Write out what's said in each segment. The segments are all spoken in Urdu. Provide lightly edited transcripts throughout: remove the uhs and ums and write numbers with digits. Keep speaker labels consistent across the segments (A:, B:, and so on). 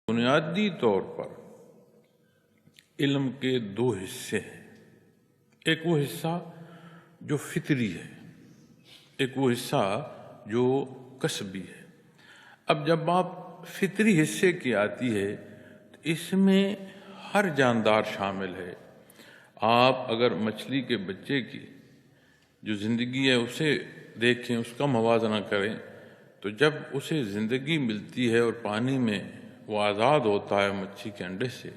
A: بنیادی طور پر علم کے دو حصے ہیں، ایک وہ حصہ جو فطری ہے، ایک وہ حصہ جو کسبی ہے۔ اب جب آپ فطری حصے کی آتی ہے تو اس میں ہر جاندار شامل ہے۔ آپ اگر مچھلی کے بچے کی جو زندگی ہے اسے دیکھیں، اس کا موازنہ کریں، تو جب اسے زندگی ملتی ہے اور پانی میں وہ آزاد ہوتا ہے مچھلی کے انڈے سے،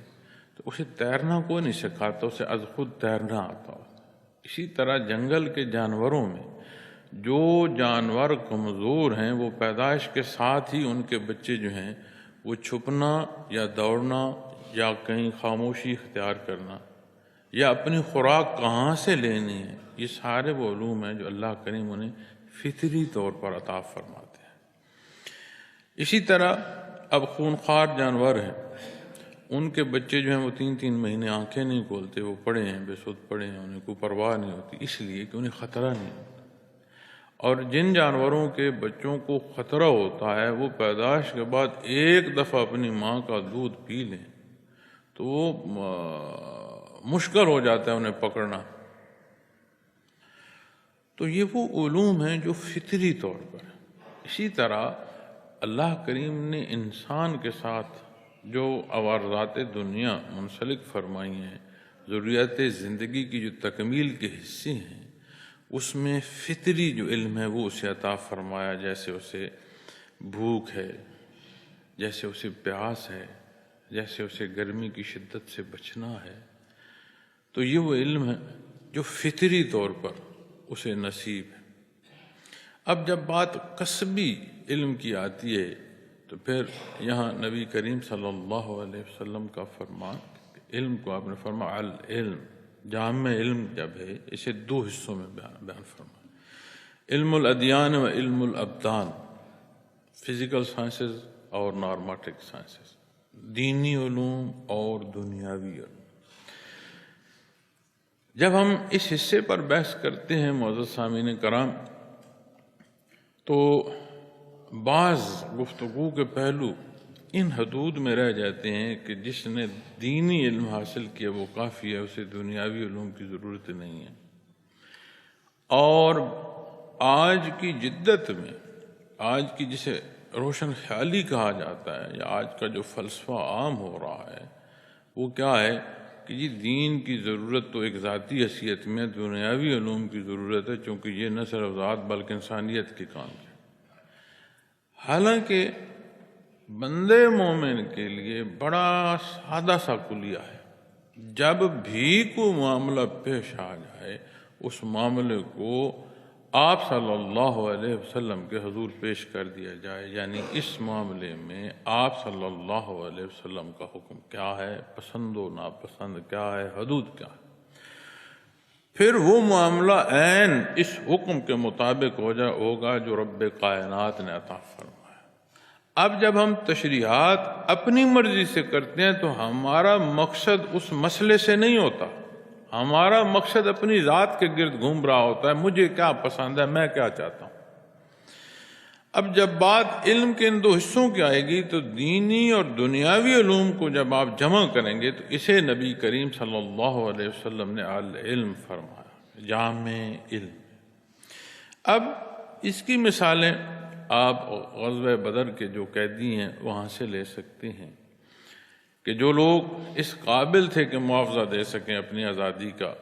A: تو اسے تیرنا کوئی نہیں سکھاتا، اسے از خود تیرنا آتا ہوتا ہے۔ اسی طرح جنگل کے جانوروں میں جو جانور کمزور ہیں وہ پیدائش کے ساتھ ہی ان کے بچے جو ہیں وہ چھپنا یا دوڑنا یا کہیں خاموشی اختیار کرنا یا اپنی خوراک کہاں سے لینی ہے، یہ سارے وہ علوم ہیں جو اللہ کریم انہیں فطری طور پر عطا فرماتے ہیں۔ اسی طرح اب خونخوار جانور ہیں، ان کے بچے جو ہیں وہ 3 مہینے آنکھیں نہیں کھولتے، وہ پڑے ہیں، بے سود پڑے ہیں، انہیں کوئی پرواہ نہیں ہوتی، اس لیے کہ انہیں خطرہ نہیں ہوتا۔ اور جن جانوروں کے بچوں کو خطرہ ہوتا ہے وہ پیدائش کے بعد ایک دفعہ اپنی ماں کا دودھ پی لیں تو وہ مشکل ہو جاتا ہے انہیں پکڑنا۔ تو یہ وہ علوم ہیں جو فطری طور پر ہیں۔ اسی طرح اللہ کریم نے انسان کے ساتھ جو عوارضات دنیا منسلک فرمائی ہیں، ضروریات زندگی کی جو تکمیل کے حصے ہیں، اس میں فطری جو علم ہے وہ اسے عطا فرمایا، جیسے اسے بھوک ہے، جیسے اسے پیاس ہے، جیسے اسے گرمی کی شدت سے بچنا ہے۔ تو یہ وہ علم ہے جو فطری طور پر اسے نصیب ہے۔ اب جب بات کسبی علم کی آتی ہے تو پھر یہاں نبی کریم صلی اللہ علیہ وسلم کا فرمان، علم کو آپ نے فرمایا العلم، جامع علم جب ہے اسے 2 حصوں میں بیان فرمایا، علم الادیان و علم الابدان، فزیکل سائنسز اور نارماٹک سائنسز، دینی علوم اور دنیاوی علوم۔ جب ہم اس حصے پر بحث کرتے ہیں معزز سامعین کرام تو بعض گفتگو کے پہلو ان حدود میں رہ جاتے ہیں کہ جس نے دینی علم حاصل کیا وہ کافی ہے، اسے دنیاوی علوم کی ضرورت نہیں ہے۔ اور آج کی جدت میں، آج کی جسے روشن خیالی کہا جاتا ہے یا آج کا جو فلسفہ عام ہو رہا ہے وہ کیا ہے کہ یہ دین کی ضرورت تو ایک ذاتی حیثیت میں، دنیاوی علوم کی ضرورت ہے، چونکہ یہ نہ صرف ذات بلکہ انسانیت کے کام ہے۔ حالانکہ بندے مومن کے لیے بڑا سادہ سا کلیہ ہے، جب بھی کوئی معاملہ پیش آ جائے اس معاملے کو آپ صلی اللہ علیہ وسلم کے حضور پیش کر دیا جائے، یعنی اس معاملے میں آپ صلی اللہ علیہ وسلم کا حکم کیا ہے، پسند و ناپسند کیا ہے، حدود کیا ہے، پھر وہ معاملہ عین اس حکم کے مطابق ہوگا جو رب کائنات نے عطا فرمایا۔ اب جب ہم تشریحات اپنی مرضی سے کرتے ہیں تو ہمارا مقصد اس مسئلے سے نہیں ہوتا، ہمارا مقصد اپنی ذات کے گرد گھوم رہا ہوتا ہے، مجھے کیا پسند ہے، میں کیا چاہتا ہوں۔ اب جب بات علم کے ان 2 حصوں کی آئے گی تو دینی اور دنیاوی علوم کو جب آپ جمع کریں گے تو اسے نبی کریم صلی اللہ علیہ وسلم نے العلم فرمایا، جامع علم۔ اب اس کی مثالیں آپ غزوہ بدر کے جو قیدی ہیں وہاں سے لے سکتے ہیں کہ جو لوگ اس قابل تھے کہ معاوضہ دے سکیں اپنی آزادی کا،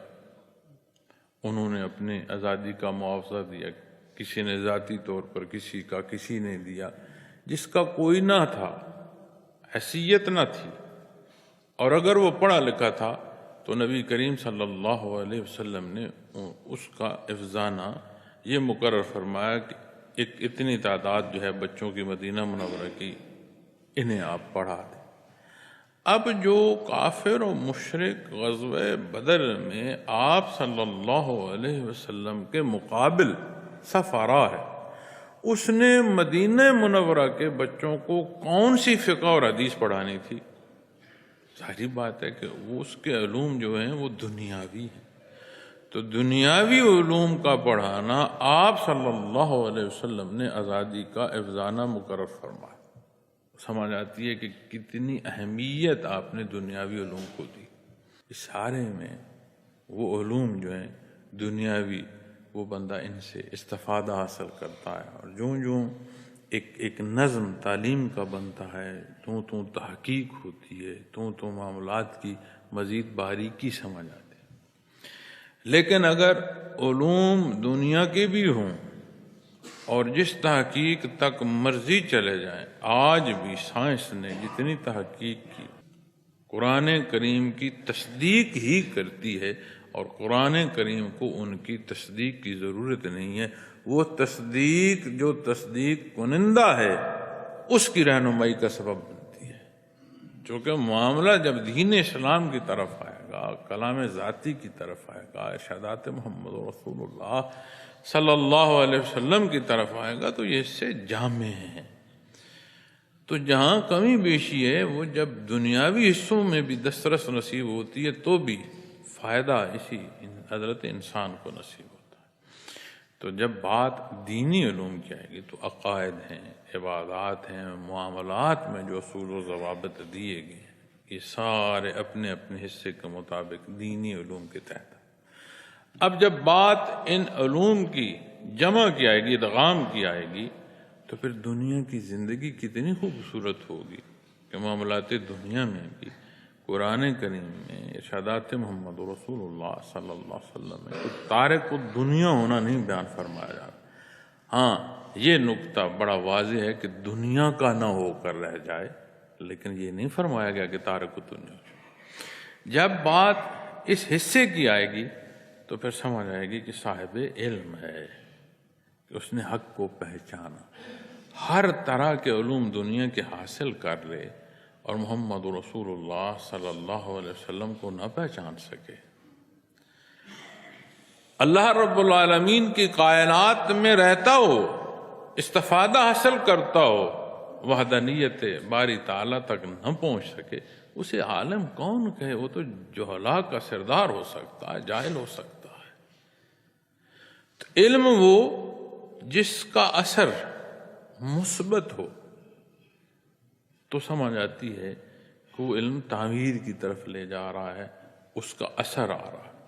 A: انہوں نے اپنی آزادی کا معاوضہ دیا، کسی نے ذاتی طور پر کسی کا، کسی نے دیا، جس کا کوئی نہ تھا، حیثیت نہ تھی، اور اگر وہ پڑھا لکھا تھا تو نبی کریم صلی اللہ علیہ وسلم نے اس کا افزانہ یہ مقرر فرمایا کہ اتنی تعداد جو ہے بچوں کی مدینہ منورہ کی، انہیں آپ پڑھا دیں۔ اب جو کافر و مشرک غزوہ بدر میں آپ صلی اللہ علیہ وسلم کے مقابل صف آرا ہے، اس نے مدینہ منورہ کے بچوں کو کون سی فقہ اور حدیث پڑھانی تھی؟ ظاہری بات ہے کہ اس کے علوم جو ہیں وہ دنیاوی ہیں، تو دنیاوی علوم کا پڑھانا آپ صلی اللہ علیہ وسلم نے آزادی کا افزانہ مقرر فرمایا، سمجھ آتی ہے کہ کتنی اہمیت آپ نے دنیاوی علوم کو دی۔ اس سارے میں وہ علوم جو ہیں دنیاوی، وہ بندہ ان سے استفادہ حاصل کرتا ہے، اور جوں ایک نظم تعلیم کا بنتا ہے، تو تحقیق ہوتی ہے، تو معاملات کی مزید باریکی سمجھ آتی ہے۔ لیکن اگر علوم دنیا کے بھی ہوں اور جس تحقیق تک مرضی چلے جائیں، آج بھی سائنس نے جتنی تحقیق کی قرآن کریم کی تصدیق ہی کرتی ہے، اور قرآن کریم کو ان کی تصدیق کی ضرورت نہیں ہے۔ وہ تصدیق جو تصدیق کنندہ ہے اس کی رہنمائی کا سبب بنتی ہے، چونکہ معاملہ جب دین اسلام کی طرف آئے گا، کلام ذاتی کی طرف آئے گا، ارشادات محمد رسول اللہ صلی اللہ علیہ وسلم کی طرف آئے گا، تو یہ اس سے جامع ہیں۔ تو جہاں کمی بیشی ہے وہ جب دنیاوی حصوں میں بھی دسترس نصیب ہوتی ہے تو بھی فائدہ اسی حضرت انسان کو نصیب ہوتا ہے۔ تو جب بات دینی علوم کی آئے گی تو عقائد ہیں، عبادات ہیں، معاملات میں جو اصول و ضوابط دیے گئے ہیں، یہ سارے اپنے اپنے حصے کے مطابق دینی علوم کے تحت۔ اب جب بات ان علوم کی جمع کی آئے گی، ادغام کی آئے گی، تو پھر دنیا کی زندگی کتنی خوبصورت ہوگی کہ معاملات دنیا میں بھی قرآن کریم میں ارشادات محمد رسول اللہ صلی اللہ علیہ وسلم میں کچھ تارک الدنیا ہونا نہیں بیان فرمایا جا رہا۔ ہاں، یہ نقطہ بڑا واضح ہے کہ دنیا کا نہ ہو کر رہ جائے، لیکن یہ نہیں فرمایا گیا کہ تارک الدنیا۔ جب بات اس حصے کی آئے گی تو پھر سمجھ آئے گی کہ صاحب علم ہے، کہ اس نے حق کو پہچانا، ہر طرح کے علوم دنیا کے حاصل کر لے اور محمد رسول اللہ صلی اللہ علیہ وسلم کو نہ پہچان سکے۔ اللہ رب العالمین کی کائنات میں رہتا ہو، استفادہ حاصل کرتا ہو، وحدانیت باری تعالیٰ تک نہ پہنچ سکے، اسے عالم کون کہے؟ وہ تو جہلا کا سردار ہو سکتا ہے، جاہل ہو سکتا ہے۔ تو علم وہ جس کا اثر مثبت ہو تو سمجھ آتی ہے کہ وہ علم تعمیر کی طرف لے جا رہا ہے، اس کا اثر آ رہا ہے۔